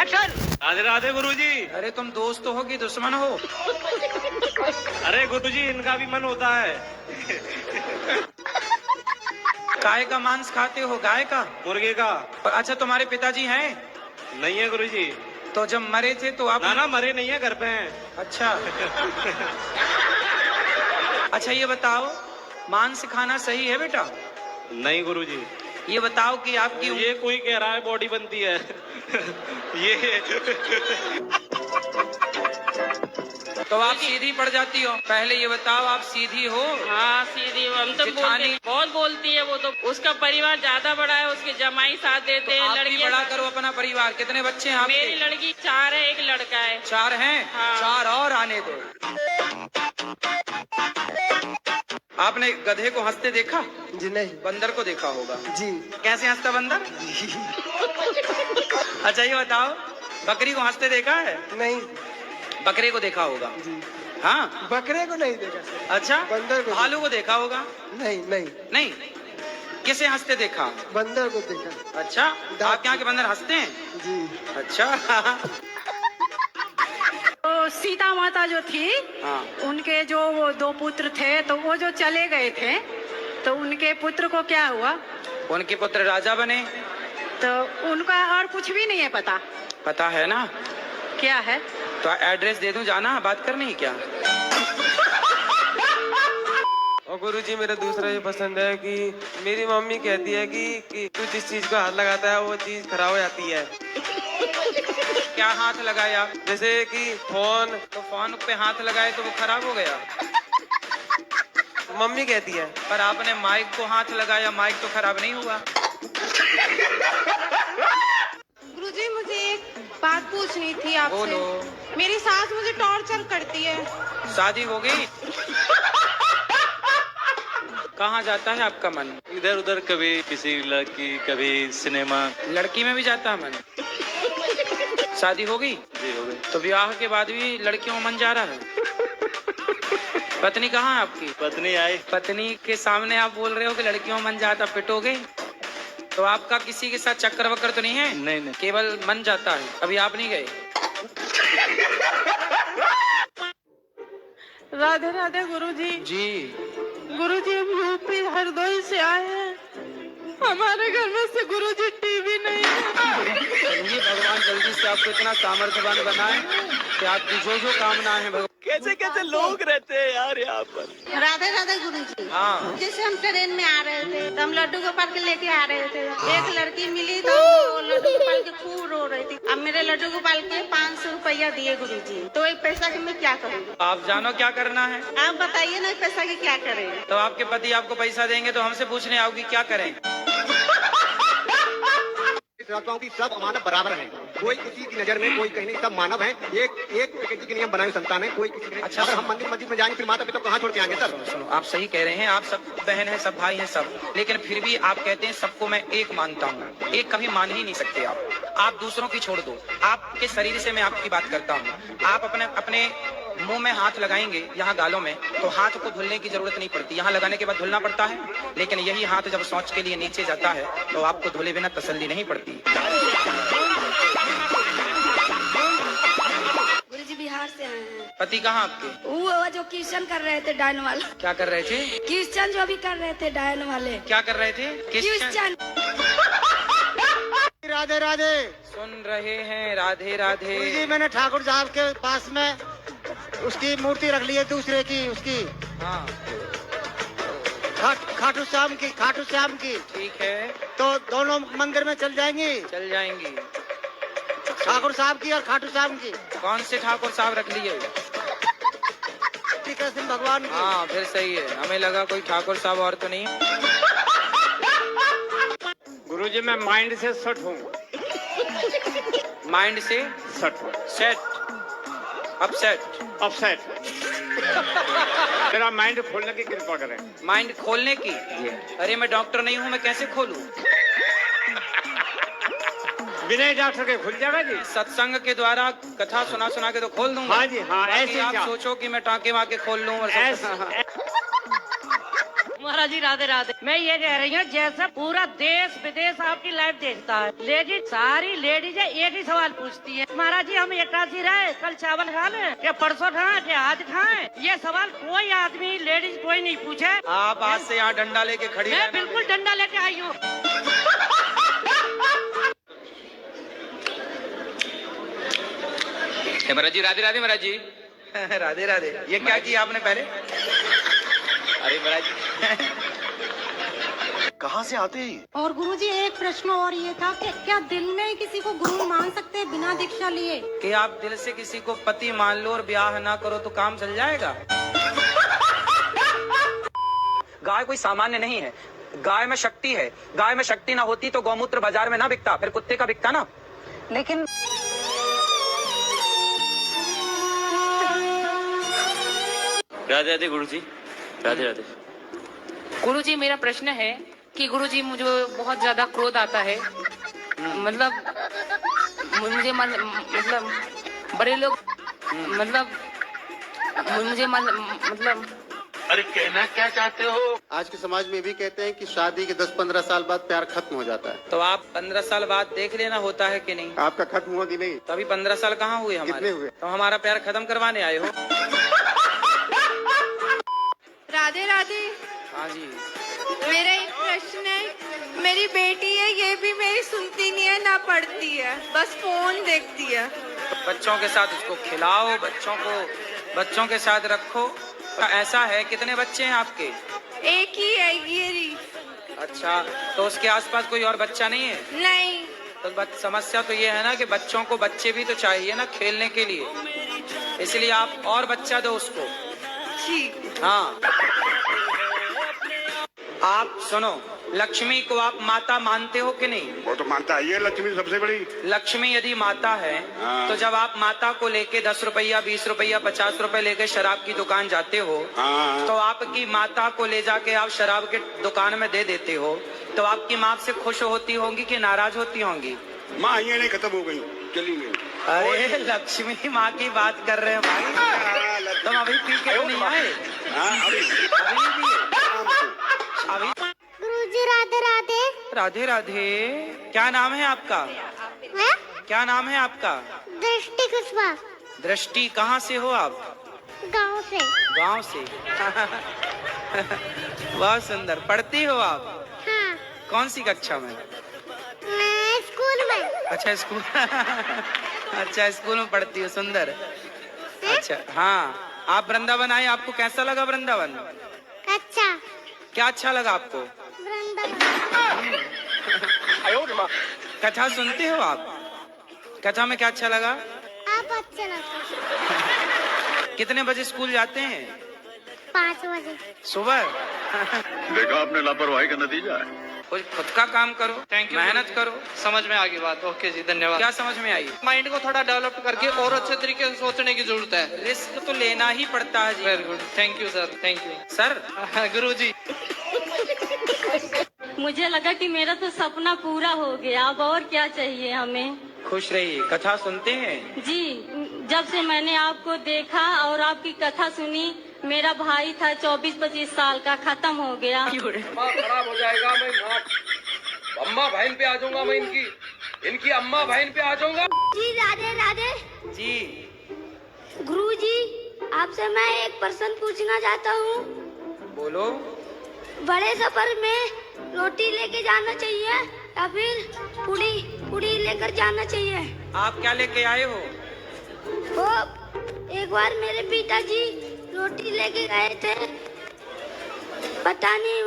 Action. Radhe Radhe गुरुजी। अरे तुम दोस्त हो कि दुश्मन हो? अरे गुरुजी, इनका भी मन होता है। गाय का मांस खाते हो? गाय का? मुर्गे का। अच्छा, तुम्हारे पिताजी हैं? नहीं है गुरुजी। तो जब मरे थे तो आप? ना मरे नहीं है, घर पे हैं। अच्छा। अच्छा ये बताओ, मांस खाना सही है बेटा? नहीं गुरुजी। ये बताओ कि आपकी ये कोई कह रहा है बॉडी बनती है। ये तो आप सीधी पड़ जाती हो। पहले ये बताओ, आप सीधी हो? हाँ सीधी, हम तो बोलते, बहुत बोलती है वो तो। उसका परिवार ज्यादा बड़ा है, उसके जमाई साथ देते हैं। आप भी लड़की बड़ा करो अपना परिवार। कितने बच्चे हैं आपके? मेरी लड़की 4 है, एक लड़का है। 4 हैं? हाँ। 4 और आने दो। आपने गधे को हंसते देखा? जी नहीं। बंदर को देखा होगा? जी। कैसे हंसता बंदर? अच्छा ये बताओ, बकरी को हंसते देखा है? नहीं। बकरे को देखा होगा? जी। हाँ। बकरे को नहीं देखा सर। अच्छा, बंदर को। भालू को देखा होगा? नहीं नहीं। नहीं। किसे हंसते देखा? बंदर को देखा। अच्छा, आपके यहाँ के बंदर हंसते हैं? जी। अच्छा। तो सीता माता जो थी, हाँ। उनके जो वो 2 पुत्र थे, तो वो जो चले गए थे, तो उनके पुत्र को क्या हुआ? उनके पुत्र राजा बने। तो उनका और कुछ भी नहीं है पता? पता है ना? क्या है? तो एड्रेस दे दूं, जाना बात करनी है क्या? और गुरुजी, मेरा दूसरा ये पसंद है कि मेरी मम्मी कहती है कि तू जिस चीज को हाथ लगाता है वो चीज खराब हो जाती है। क्या हाथ लगाया? जैसे कि फोन। तो फोन पे हाथ लगाए तो वो खराब हो गया? मम्मी कहती है। पर आपने माइक को हाथ लगाया, माइक तो खराब नहीं हुआ? गुरुजी, मुझे एक बात पूछनी थी आपसे। बोलो। मेरी सास मुझे टॉर्चर करती है। शादी हो गई? कहाँ जाता है आपका मन? इधर उधर, कभी किसी लड़की, कभी सिनेमा। लड़की में भी जाता है मन? शादी हो गई? जी हो गई। तो विवाह के बाद भी लड़कियों में मन जा रहा है? पत्नी कहाँ है आपकी? पत्नी आई। पत्नी के सामने आप बोल रहे हो कि लड़कियों में मन जाता, पिटोगे? तो आपका किसी के साथ चक्कर वक्कर तो नहीं है? नहीं नहीं। केवल मन जाता है। अभी आप नहीं गए? राधे राधे गुरुजी। जी। गुरुजी, हम यूपी हरदोई से आए हैं। हमारे घर में से गुरुजी टीवी नहीं है। चलिए, भगवान जल्दी से आपको इतना सामर्थ्यवान बनाए कि आपकी जो जो कामना है भगवान। कैसे कैसे लोग रहते हैं यार यहाँ पर। राधे राधे गुरुजी। हाँ। जैसे हम ट्रेन में आ रहे थे, तो हम लड्डू गोपाल के लेके आ रहे थे। एक लड़की मिली तो वो लड्डू गोपाल के खूब रो रही थी। अब मेरे लड्डू गोपाल के 500 रुपया दिए गुरुजी। तो एक पैसा के मैं क्या करूँ? आप जानो क्या करना है? आप बताइए ना, पैसा के क्या करें? तो आपके पति आपको पैसा देंगे तो हमसे पूछने आओगी क्या करें? की सब मानव बराबर है, कोई किसी की नजर में कोई कहीं नहीं, सब मानव है। एक प्रकृति के नियम बनाए संतान है, कोई किसी के नहीं। अच्छा, अगर हम मंदिर मस्जिद में जाएंगे फिर माता पिता को कहाँ छोड़ के आएंगे सर? सुनो, आप सही कह रहे हैं, आप सब बहन हैं, सब भाई हैं सब, लेकिन फिर भी आप कहते हैं सबको मैं एक मानता हूँ। एक कभी मान ही नहीं सकते आप दूसरों की छोड़ दो। आपके शरीर से मैं आपकी बात करता हूँ। आप अपने मुंह में हाथ लगाएंगे, यहाँ गालों में, तो हाथ को धुलने की जरूरत नहीं पड़ती। यहाँ लगाने के बाद धुलना पड़ता है, लेकिन यही हाथ जब शौच के लिए नीचे जाता है तो आपको धुले बिना तसल्ली नहीं पड़ती। गुरुजी, बिहार से आए हैं। पति कहाँ आपके? वो जो कीर्तन कर रहे थे डायन वाले। क्या कर रहे थे? कीर्तन जो भी कर रहे थे डायन वाले। क्या कर रहे थे? कीर्तन। राधे राधे। सुन रहे हैं, राधे राधे। जी, मैंने ठाकुर साहब के पास में उसकी मूर्ति रख ली है, दूसरे की, उसकी। हाँ। खाटू श्याम की, खाटू श्याम की। ठीक है, तो दोनों मंदिर में चल जाएंगी? चल जाएंगी। ठाकुर साहब की और खाटू श्याम की। कौन से ठाकुर साहब रख लिए? कृष्ण भगवान की। हाँ, फिर सही है। हमें लगा कोई ठाकुर साहब और तो नहीं। गुरुजी, मैं माइंड से सेट हूँ। माइंड से सेट, अपसेट। मेरा माइंड खोलने की कृपा करें। माइंड खोलने की? अरे मैं डॉक्टर नहीं हूँ, मैं कैसे खोलूँ? बिना डॉक्टर के खुल जाएगा जी। सत्संग के द्वारा कथा सुना के तो खोल दूंगा। हाँ जी, हाँ, बाकी ऐसे आप सोचो कि मैं टाँके वाके खोल लूँ और महाराज जी राधे राधे। मैं ये कह रही हूँ जैसा पूरा देश विदेश आपकी लाइव देखता है, लेकिन सारी लेडीज एक ही सवाल पूछती है, महाराज जी हम एकादशी रहे, कल चावल खा लें क्या, परसों खाएं क्या, आज खाएं? ये सवाल कोई आदमी लेडीज कोई नहीं पूछे। आप आज से यहाँ डंडा लेके खड़ी मैं रहना। बिल्कुल डंडा लेके आई हूँ। महाराज जी राधे राधे। महाराज जी राधे राधे। ये क्या किया आपने पहले? अरे महाराज जी कहाँ से आते हैं? और गुरुजी एक प्रश्न और ये था कि क्या दिल में किसी को गुरु मान सकते हैं बिना दीक्षा लिए? कि आप दिल से किसी को पति मान लो और ब्याह ना करो तो काम चल जाएगा? गाय कोई सामान्य नहीं है, गाय में शक्ति है। गाय में शक्ति ना होती तो गौमूत्र बाजार में ना बिकता, फिर कुत्ते का बिकता ना। लेकिन राधे राधे गुरुजी, राधे राधे। गुरुजी मेरा प्रश्न है कि गुरुजी मुझे बहुत ज्यादा क्रोध आता है, मतलब मुझे मतलब बड़े लोग मतलब मुझे मतलब अरे कहना क्या चाहते हो? आज के समाज में भी कहते हैं कि शादी के 10-15 साल बाद प्यार खत्म हो जाता है। तो आप 15 साल बाद देख लेना होता है कि नहीं। आपका खत्म हुआ कि नहीं? तो अभी 15 साल कहाँ हुए हमारे? कितने हुए? तो हमारा प्यार खत्म करवाने आए हो? राधे राधे। हाँ जी। मेरा एक प्रश्न है, मेरी बेटी है, ये भी मेरी सुनती नहीं है ना पढ़ती है, बस फोन देखती है। बच्चों के साथ उसको खिलाओ, बच्चों के साथ रखो। तो ऐसा है, कितने बच्चे हैं आपके? एक ही है ये री। अच्छा, तो उसके आसपास कोई और बच्चा नहीं है? नहीं। तो समस्या तो ये है ना कि बच्चों को बच्चे भी तो चाहिए ना खेलने के लिए, इसलिए आप और बच्चा दो उसको। ठीक। हाँ। आप सुनो, लक्ष्मी को आप माता मानते हो कि नहीं? वो तो मानता है, ये लक्ष्मी सबसे बड़ी। लक्ष्मी यदि माता है तो जब आप माता को लेके 10 रुपया, 20 रुपया, 50 रुपए लेके शराब की दुकान जाते हो, तो आपकी माता को ले जाके आप शराब के दुकान में दे देते हो, तो आपकी माँ से खुश होती होंगी कि नाराज होती होंगी? माँ ये नहीं खत्म हो गई, चली गई। अरे लक्ष्मी माँ की बात कर रहे हैं भाई, तुम अभी पी के तो नहीं आए? अभी नहीं पिए? अभी। गुरुजी राधे राधे। राधे राधे। क्या नाम है आपका? क्या नाम है आपका? दृष्टि कुशवाहा। दृष्टि। कहाँ से हो आप? गाँव से। गांव से। बहुत सुंदर। पढ़ती हो आप? हाँ। कौन सी कक्षा में? मैं स्कूल में। अच्छा स्कूल। अच्छा स्कूल में पढ़ती हो, सुंदर। अच्छा हाँ। आप वृंदावन आए, आपको कैसा लगा वृंदावन? अच्छा। क्या अच्छा लगा आपको? कथा सुनते हो आप? कथा में क्या अच्छा लगा? आप अच्छा लगा। कितने बजे स्कूल जाते हैं? 5 बजे सुबह। देखा आपने लापरवाही का नतीजा है। कुछ खुद का काम करो, मेहनत करो। समझ में आ गई बात। ओके जी, धन्यवाद। क्या समझ में आई? माइंड को थोड़ा डेवलप करके और अच्छे तरीके से सोचने की जरूरत है। रिस्क तो लेना ही पड़ता है जी। Very good, thank you sir, thank you sir. गुरुजी। मुझे लगा कि मेरा तो सपना पूरा हो गया, अब और क्या चाहिए हमें। खुश रहिए। कथा सुनते हैं? जी, जब से मैंने आपको देखा और आपकी कथा सुनी, मेरा भाई था 24-25 साल का, खत्म हो गया। खराब हो जाएगा, मैं अम्मा बहन पे आ जाऊंगा, मैं इनकी अम्मा बहन पे आ जाऊंगा। जी राधे राधे। जी। गुरुजी आपसे मैं एक प्रश्न पूछना चाहता हूँ। बोलो। बड़े सफर में रोटी लेके जाना चाहिए या फिर पूड़ी लेकर जाना चाहिए? आप क्या लेके आए हो? वो एक बार मेरे पिताजी रोटी लेके गए थे, पता नहीं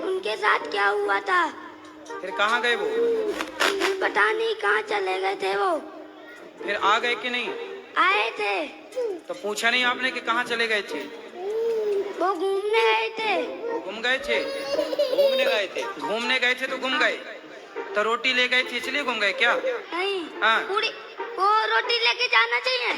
उनके साथ क्या हुआ था। फिर कहाँ गए वो? पता नहीं कहाँ चले गए थे वो। फिर आ गए कि नहीं? आए थे। तो पूछा नहीं आपने कि कहाँ चले गए थे? वो घूमने गए थे। घूम गए थे? घूमने गए थे? घूमने गए थे तो घूम गए, तो रोटी ले गए थे इसलिए घूम गए क्या? नहीं। हाँ। वो रोटी लेके जाना चाहिए।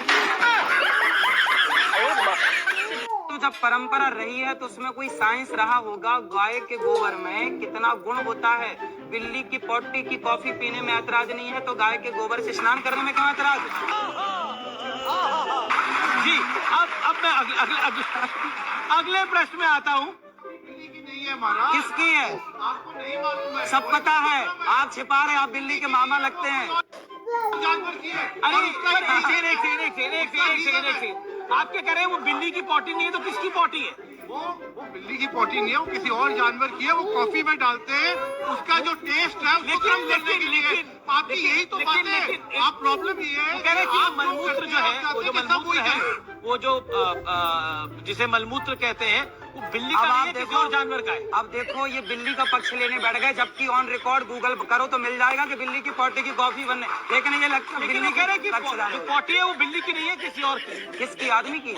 तो जब परंपरा रही है तो उसमें कोई साइंस रहा होगा। गाय के गोबर में कितना गुण होता है। बिल्ली की पोटी की कॉफी पीने में ऐतराज नहीं है, तो गाय के गोबर से स्नान करने में कहाँ ऐतराज? जी अब मैं अगले प्रश्न में आता हूँ। की है महाराज। किसकी है? आपको नहीं मालूम है? सब पता है, आप छिपा रहे हैं, आप बिल्ली के मामा लगते हैं। जानवर की है। अरे और उसका आप क्या कह रहे हैं? वो बिल्ली की पॉटी नहीं है तो किसकी पॉटी है? वो बिल्ली की पॉटी नहीं है, वो किसी और जानवर की है। वो कॉफी में डालते हैं, उसका जो टेस्ट है उसको कम करने के लिए। आपकी यही तो बात है। आप प्रॉब्लम ये है कह रहे हैं कि आप मलमूत्र जो है, वो जो मलमूत्र है, वो जो जिसे मलमूत्र कहते हैं, वो बिल्ली का अब नहीं आप है, किसी देखो, और जानवर का है। अब देखो ये बिल्ली का पक्ष लेने बैठ गए, जबकि ऑन रिकॉर्ड गूगल करो तो मिल जाएगा कि बिल्ली की पॉटी की कॉफी बनने, लेकिन ये लगता है लेकिन बिल्ली वो कह रहे हैं कि पक्ष जो पॉटी है वो बिल्ली की नहीं है, किसी और की। किसकी? आदमी की।